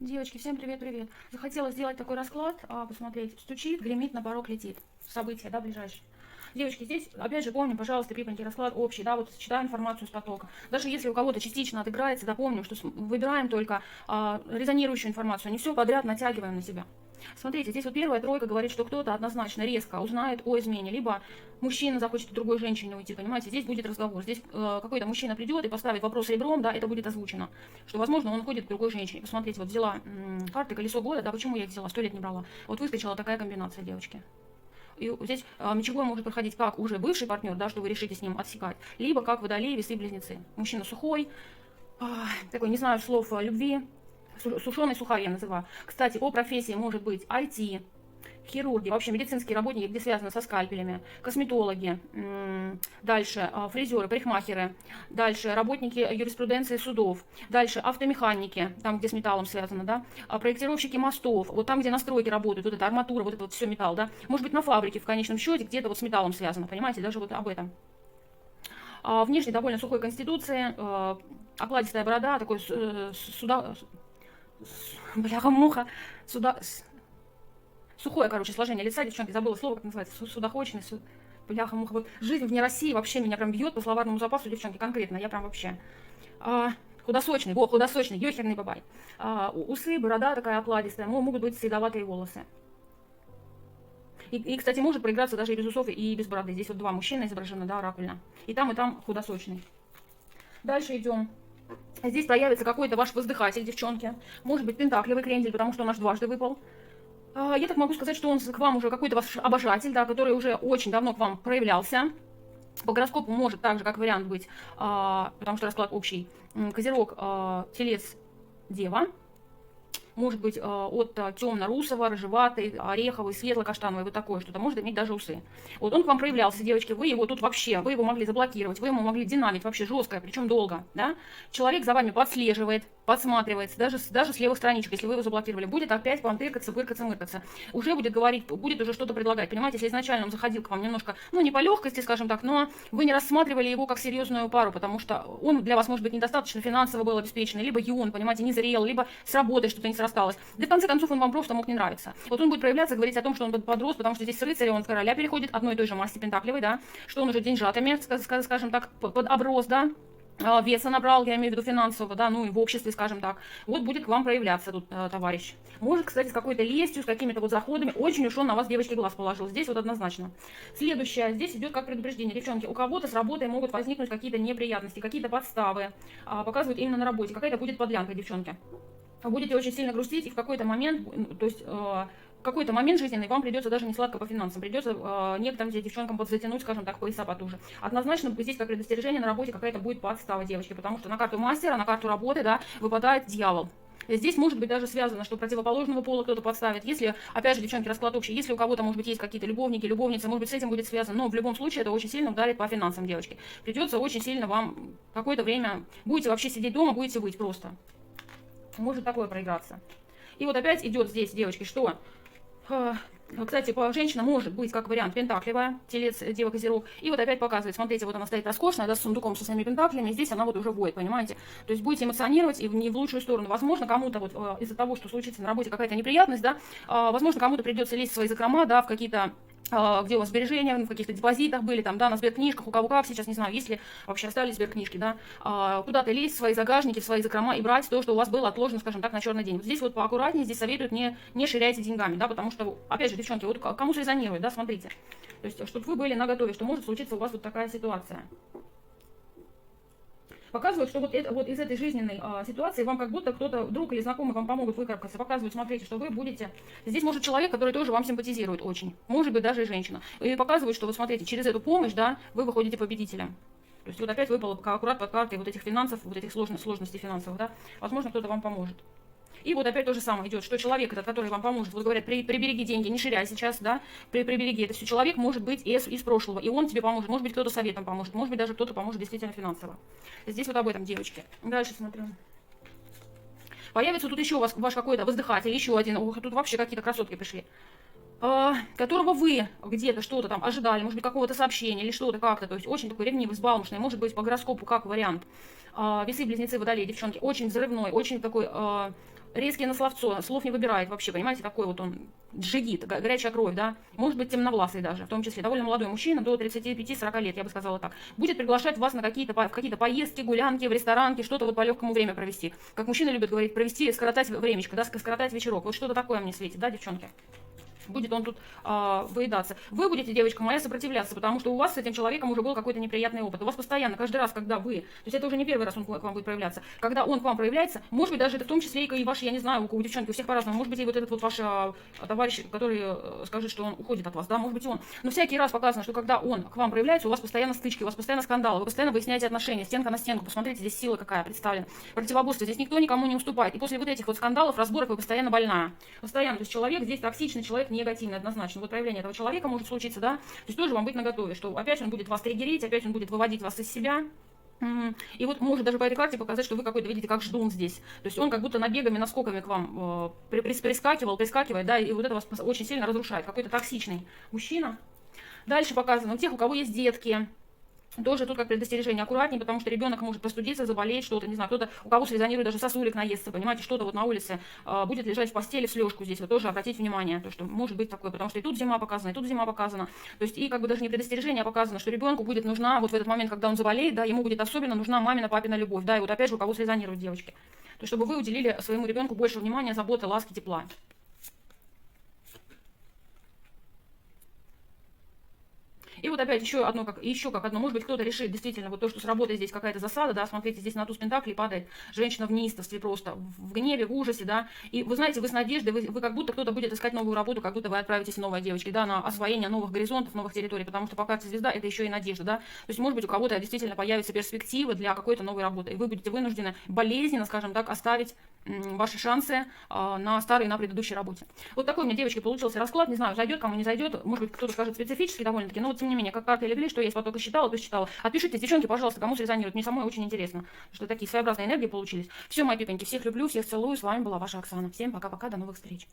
Девочки, всем привет-привет. Захотела сделать такой расклад, посмотреть, стучит, гремит, на порог летит. События, да, ближайшие. Девочки, здесь, опять же, помним, пожалуйста, пипаньки, расклад общий, да, вот читаем информацию с потока. Даже если у кого-то частично отыграется, да, помним, что выбираем только резонирующую информацию, не все подряд натягиваем на себя. Смотрите, здесь вот первая тройка говорит, что кто-то однозначно резко узнает о измене, либо мужчина захочет к другой женщине уйти, понимаете, здесь будет разговор, здесь какой-то мужчина придет и поставит вопрос ребром, да, это будет озвучено, что, возможно, он уходит к другой женщине. Посмотрите, вот взяла карты колесо года, да, почему я их взяла, 100 лет не брала, вот выскочила такая комбинация, девочки. И здесь мечевой может проходить как уже бывший партнер, да, что вы решите с ним отсекать, либо как водолей, весы, близнецы. Мужчина сухой, такой, не знаю слов любви, сушеный сухарь я называю. Кстати, по профессии может быть IT, хирурги, вообще медицинские работники, где связано со скальпелями, косметологи, дальше фризеры, парикмахеры, дальше работники юриспруденции судов, дальше автомеханики, там, где с металлом связано, да, проектировщики мостов, вот там, где настройки работают, вот эта арматура, вот это вот все металл, да, может быть на фабрике в конечном счете где-то вот с металлом связано, понимаете, даже вот об этом. Внешне довольно сухой конституции, окладистая борода, такой бляха-муха, сухое, короче, сложение лица, девчонки, забыла слово, как называется, судоходичный, бляха-муха. Вот жизнь вне России вообще меня прям бьет по словарному запасу, девчонки, конкретно, я прям вообще. Худосочный, худосочный, ёхерный бабай. Усы, борода такая окладистая, могут быть седоватые волосы. И, кстати, может проиграться даже и без усов, и без бороды. Здесь вот два мужчины изображены, да, оракульно. И там худосочный. Дальше идем. Здесь появится какой-то ваш воздыхатель, девчонки. Может быть, пентаклевый крендель, потому что он аж дважды выпал. Я так могу сказать, что он к вам уже какой-то ваш обожатель, да, который уже очень давно к вам проявлялся. По гороскопу может также как вариант быть, потому что расклад общий, Козерог, Телец, Дева. Может быть от темно-русого, рыжеватый, ореховый, светло-каштановый, вот такое что-то, может иметь даже усы. Вот он к вам проявлялся, девочки, вы его тут вообще, вы его могли заблокировать, вы ему могли динамить вообще жестко, причем долго, да. Человек за вами подслеживает, подсматривается, даже с левых страничек, если вы его заблокировали, будет опять к вам тыркаться, пыркаться, мыркаться. Уже будет говорить, будет уже что-то предлагать, понимаете, если изначально он заходил к вам немножко, ну не по легкости, скажем так, но вы не рассматривали его как серьезную пару, потому что он для вас, может быть, недостаточно финансово был обеспечен, либо юн, понимаете, не зрел, либо с работой что-то не срасталось. Да в конце концов он вам просто мог не нравиться. Вот он будет проявляться, говорить о том, что он подрос, потому что здесь с рыцаря он в короля переходит, одной и той же масти пентаклевой, да, что он уже деньжатами, скажем так, под оброс, да, веса набрал, я имею в виду финансового, да, ну и в обществе, скажем так. Вот будет к вам проявляться тут товарищ. Может, кстати, с какой-то лестью, с какими-то вот заходами. Очень уж он на вас, девочки, глаз положил. Здесь вот однозначно. Следующее. Здесь идет как предупреждение. Девчонки, у кого-то с работой могут возникнуть какие-то неприятности, какие-то подставы. Показывают именно на работе. Какая-то будет подлянка, девчонки. Будете очень сильно грустить, и в какой-то момент, то есть в какой-то момент жизненный вам придется даже не сладко по финансам, придется некоторым девчонкам подзатянуть, скажем так, пояса потуже. Однозначно здесь как предостережение на работе какая-то будет подстава, девочки, потому что на карту мастера, на карту работы, да, выпадает дьявол. Здесь может быть даже связано, что противоположного пола кто-то подставит. Если, опять же, девчонки, расклад общий, если у кого-то, может быть, есть какие-то любовники, любовницы, может быть, с этим будет связано, но в любом случае это очень сильно ударит по финансам, девочки. Придется очень сильно вам какое-то время, будете вообще сидеть дома, будете быть просто. Может такое проиграться. И вот опять идет здесь, девочки, что... Кстати, женщина может быть как вариант пентаклевая, телец, дева, козерог. И вот опять показывает, смотрите, вот она стоит роскошная, да, с сундуком со своими пентаклями, и здесь она вот уже воет, понимаете? То есть будете эмоционировать и не в лучшую сторону. Возможно, кому-то вот из-за того, что случится на работе какая-то неприятность, да, возможно, кому-то придется лезть в свои закрома, да, в какие-то где у вас сбережения, в каких-то депозитах были, там, да, на сберкнижках, у кого как, сейчас не знаю, если вообще остались сберкнижки, да, куда-то лезть в свои загажники, в свои закрома и брать то, что у вас было отложено, скажем так, на черный день. Вот здесь вот поаккуратнее, здесь советуют не ширяйте деньгами, да, потому что, опять же, девчонки, вот кому срезонирует, да, смотрите, то есть, чтобы вы были наготове, что может случиться у вас вот такая ситуация. Показывают, что вот из этой жизненной ситуации вам как будто кто-то, друг или знакомый вам помогут выкарабкаться. Показывают, смотрите, что вы будете... Здесь может человек, который тоже вам симпатизирует очень. Может быть, даже и женщина. И показывают, что вот смотрите, через эту помощь, да, вы выходите победителем. То есть вот опять выпало аккурат под картой вот этих финансов, вот этих сложностей финансовых, да. Возможно, кто-то вам поможет. И вот опять то же самое идет, что человек этот, который вам поможет, вот говорят, прибереги деньги, не ширяй сейчас, да, прибереги, это все человек может быть из прошлого, и он тебе поможет, может быть, кто-то советом поможет, может быть, даже кто-то поможет действительно финансово. Здесь вот об этом, девочки. Дальше смотрю. Появится тут еще у вас ваш какой-то воздыхатель, еще один, тут вообще какие-то красотки пришли, которого вы где-то что-то там ожидали, может быть, какого-то сообщения или что-то как-то, то есть очень такой ревнивый, взбалмошный, может быть, по гороскопу как вариант. Весы, близнецы, водолей, девчонки, очень взрывной, очень такой резкий на словцо, слов не выбирает вообще, понимаете, такой вот он джигит, горячая кровь, да, может быть темновласый даже, в том числе довольно молодой мужчина, до 35-40 лет, я бы сказала так, будет приглашать вас на какие-то поездки, гулянки, в ресторанки, что-то вот по легкому время провести. Как мужчина любит говорить, провести, скоротать времечко, да, скоротать вечерок, вот что-то такое мне светит, да, девчонки? Будет он тут выедаться. Вы будете, девочка моя, сопротивляться, потому что у вас с этим человеком уже был какой-то неприятный опыт. У вас постоянно, каждый раз, когда вы, то есть это уже не первый раз он к вам будет проявляться, когда он к вам проявляется, может быть, даже это в том числе и ваши, я не знаю, у девчонки, у всех по-разному, может быть, и вот этот вот ваш товарищ, который скажет, что он уходит от вас, да, может быть, он. Но всякий раз показано, что когда он к вам проявляется, у вас постоянно стычки, у вас постоянно скандалы, вы постоянно выясняете отношения, стенка на стенку, посмотрите, здесь сила какая представлена, противоборство, здесь никто никому не уступает. И после вот этих вот скандалов, разборок вы постоянно больная. Постоянно, то есть человек здесь токсичный, человек негативный, однозначно. Вот проявление этого человека может случиться, да, то есть тоже вам быть наготове, что опять он будет вас триггерить, опять он будет выводить вас из себя. И вот может даже по этой карте показать, что вы какой-то, видите, как ждун здесь. То есть он как будто набегами, наскоками к вам прискакивает, да, и вот это вас очень сильно разрушает. Какой-то токсичный мужчина. Дальше показано у тех, у кого есть детки. Тоже тут как предостережение аккуратнее, потому что ребенок может простудиться, заболеть, что-то, не знаю, кто-то, у кого срезонирует даже сосулек наесться, понимаете, что-то вот на улице будет лежать в постели в слежку здесь, вот тоже обратите внимание, то, что может быть такое, потому что и тут зима показана, и тут зима показана, то есть и как бы даже не предостережение, а показано, что ребенку будет нужна, вот в этот момент, когда он заболеет, да, ему будет особенно нужна мамина, папина любовь, да, и вот опять же, у кого срезонируют девочки, то чтобы вы уделили своему ребенку больше внимания, заботы, ласки, тепла. И вот опять еще как одно, может быть, кто-то решит действительно вот то, что с работой здесь какая-то засада, да, смотрите, здесь на туз пентаклей падает женщина в неистовстве просто, в гневе, в ужасе, да, и вы знаете, вы с надеждой, вы как будто кто-то будет искать новую работу, как будто вы отправитесь новой девочки, да, на освоение новых горизонтов, новых территорий, потому что по карте звезда это еще и надежда, да, то есть, может быть, у кого-то действительно появится перспектива для какой-то новой работы, и вы будете вынуждены болезненно, скажем так, оставить ваши шансы на старой, на предыдущей работе. Вот такой у меня, девочки, получился расклад, не знаю, зайдет, кому не зайдет, может быть, кто-то скажет специфический довольно-таки, но вот тем не менее, как карты легли, что есть, поток считала, то считала. Отпишитесь, девчонки, пожалуйста, кому срезонирует, мне самой очень интересно, что такие своеобразные энергии получились. Все, мои пипеньки, всех люблю, всех целую, с вами была ваша Оксана. Всем пока-пока, до новых встреч.